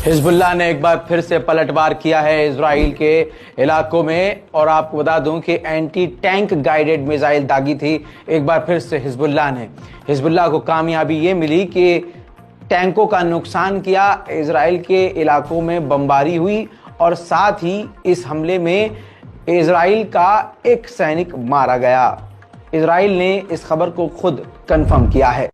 Hezbollah ने एक बार फिर से पलटवार किया है इजराइल के इलाकों में, और आपको बता दूं कि एंटी टैंक गाइडेड मिसाइल दागी थी एक बार फिर से हिजबुल्लाह ने। हिजबुल्लाह को कामयाबी ये मिली कि टैंकों का नुकसान किया, इजराइल के इलाकों में बमबारी हुई और साथ ही इस हमले में इजराइल का एक सैनिक मारा गया। इजराइल ने इस खबर को खुद कंफर्म किया है।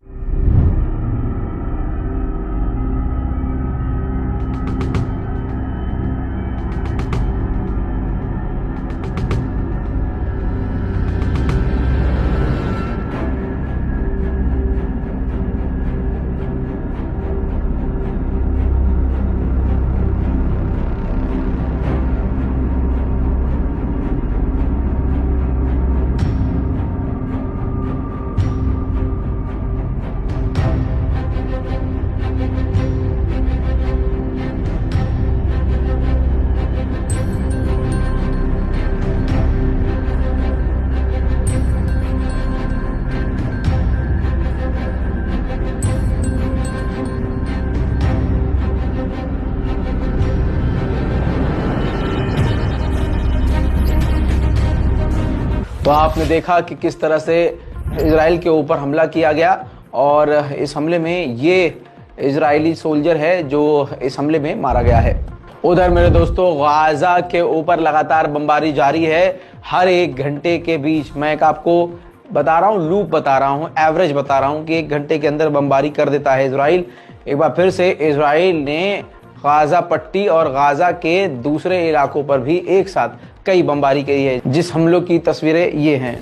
तो आपने देखा कि किस तरह से इजराइल के ऊपर हमला किया गया, और इस हमले में ये इजरायली सोल्जर है जो इस हमले में मारा गया है। उधर मेरे दोस्तों, गाजा के ऊपर लगातार बमबारी जारी है। हर एक घंटे के बीच मैं एक आपको बता रहा हूँ, लूप बता रहा हूँ, एवरेज बता रहा हूँ कि एक घंटे के अंदर बमबारी कर देता है इजराइल। एक बार फिर से इजराइल ने गाजा पट्टी और गाजा के दूसरे इलाकों पर भी एक साथ कई बमबारी की है, जिस हमलों की तस्वीरें ये हैं।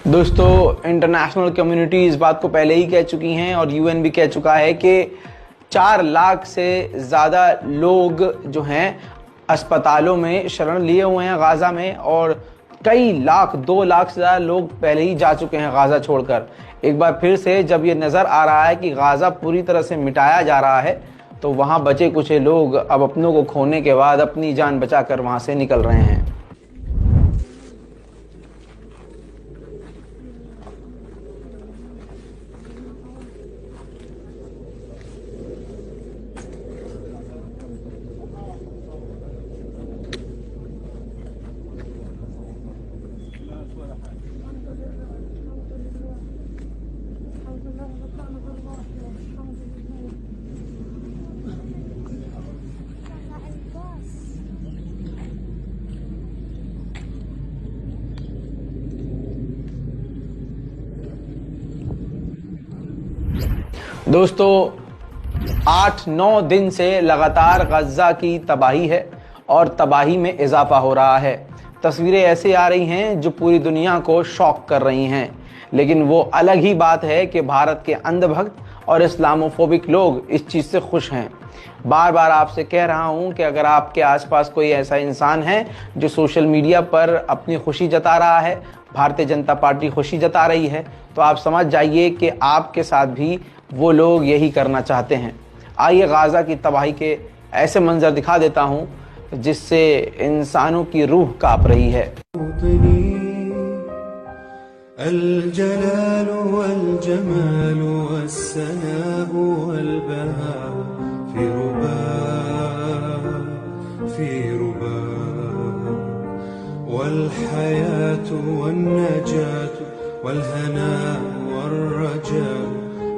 दोस्तों, इंटरनेशनल कम्युनिटी इस बात को पहले ही कह चुकी हैं और यूएन भी कह चुका है कि 4 लाख से ज़्यादा लोग जो हैं अस्पतालों में शरण लिए हुए हैं गाजा में, और कई लाख, 2 लाख से ज़्यादा लोग पहले ही जा चुके हैं गाजा छोड़कर। एक बार फिर से जब ये नज़र आ रहा है कि गाजा पूरी तरह से मिटाया जा रहा है, तो वहाँ बचे कुछ लोग अब अपनों को खोने के बाद अपनी जान बचाकर वहाँ से निकल रहे हैं। दोस्तों, 8-9 दिन से लगातार गजा की तबाही है और तबाही में इजाफा हो रहा है। तस्वीरें ऐसे आ रही हैं जो पूरी दुनिया को शॉक कर रही हैं, लेकिन वो अलग ही बात है कि भारत के अंधभक्त और इस्लामोफोबिक लोग इस चीज़ से खुश हैं। बार बार आपसे कह रहा हूं कि अगर आपके आसपास कोई ऐसा इंसान है जो सोशल मीडिया पर अपनी खुशी जता रहा है, भारतीय जनता पार्टी खुशी जता रही है, तो आप समझ जाइए कि आपके साथ भी वो लोग यही करना चाहते हैं। आइए गाजा की तबाही के ऐसे मंजर दिखा देता हूं जिससे इंसानों की रूह कांप रही है।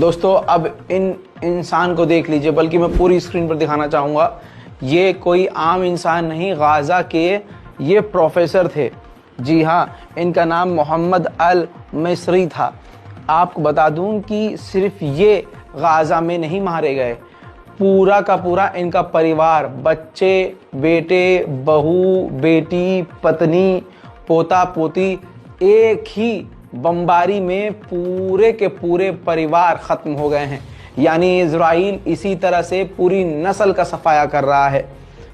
दोस्तों अब इन इंसान को देख लीजिए, बल्कि मैं पूरी स्क्रीन पर दिखाना चाहूँगा। ये कोई आम इंसान नहीं, गाज़ा के ये प्रोफेसर थे। जी हाँ, इनका नाम मोहम्मद अल मिस्री था। आपको बता दूं कि सिर्फ ये गाज़ा में नहीं मारे गए, पूरा का पूरा इनका परिवार, बच्चे, बेटे, बहू, बेटी, पत्नी, पोता पोती, एक ही बमबारी में पूरे के पूरे परिवार ख़त्म हो गए हैं। यानी इज़राइल इसी तरह से पूरी नस्ल का सफाया कर रहा है।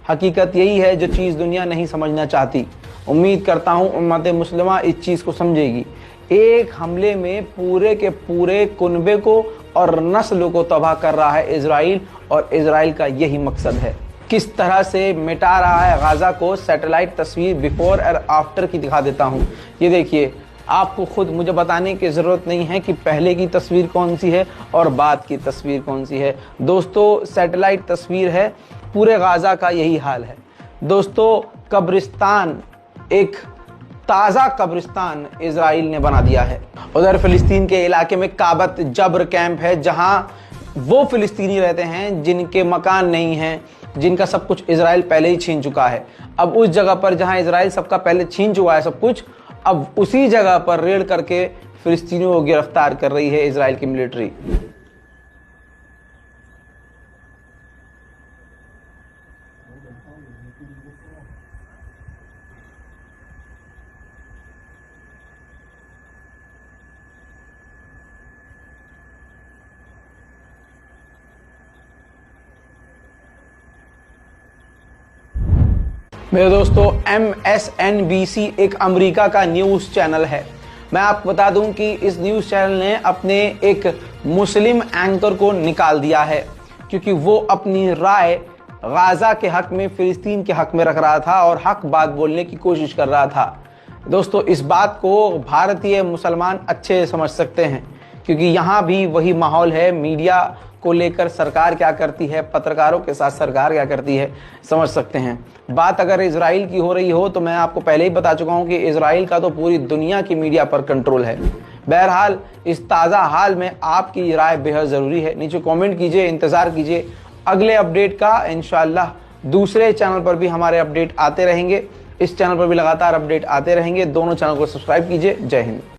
हकीकत यही है जो चीज़ दुनिया नहीं समझना चाहती। उम्मीद करता हूँ उम्मत मुस्लिमा इस चीज़ को समझेगी। एक हमले में पूरे के पूरे कुनबे को और नस्ल को तबाह कर रहा है इज़राइल, और इज़राइल का यही मकसद है। किस तरह से मिटा रहा है गाज़ा को, सैटेलाइट तस्वीर बिफोर और आफ्टर की दिखा देता हूँ। ये देखिए, आपको खुद मुझे बताने की ज़रूरत नहीं है कि पहले की तस्वीर कौन सी है और बाद की तस्वीर कौन सी है। दोस्तों, सैटेलाइट तस्वीर है, पूरे गाज़ा का यही हाल है। दोस्तों, कब्रिस्तान, एक ताज़ा कब्रिस्तान इज़राइल ने बना दिया है। उधर फ़िलिस्तीन के इलाके में काबत जब्र कैंप है, जहां वो फ़िलिस्तीनी रहते हैं जिनके मकान नहीं हैं, जिनका सब कुछ इज़राइल पहले ही छीन चुका है। अब उस जगह पर जहां इज़राइल सबका पहले छीन चुका है सब कुछ, अब उसी जगह पर रेड करके फ़िलिस्तीनियों को गिरफ्तार कर रही है इज़राइल की मिलिट्री। मेरे दोस्तों, MSNBC एक अमेरिका का न्यूज़ चैनल है। मैं आपको बता दूं कि इस न्यूज़ चैनल ने अपने एक मुस्लिम एंकर को निकाल दिया है, क्योंकि वो अपनी राय गाज़ा के हक में, फ़िलिस्तीन के हक में रख रहा था और हक बात बोलने की कोशिश कर रहा था। दोस्तों, इस बात को भारतीय मुसलमान अच्छे समझ सकते हैं, क्योंकि यहाँ भी वही माहौल है। मीडिया को लेकर सरकार क्या करती है, पत्रकारों के साथ सरकार क्या करती है, समझ सकते हैं। बात अगर इज़राइल की हो रही हो तो मैं आपको पहले ही बता चुका हूं कि इज़राइल का तो पूरी दुनिया की मीडिया पर कंट्रोल है। बहरहाल, इस ताज़ा हाल में आपकी राय बेहद ज़रूरी है। नीचे कमेंट कीजिए, इंतज़ार कीजिए अगले अपडेट का। इंशाअल्लाह दूसरे चैनल पर भी हमारे अपडेट आते रहेंगे, इस चैनल पर भी लगातार अपडेट आते रहेंगे। दोनों चैनल को सब्सक्राइब कीजिए। जय हिंद।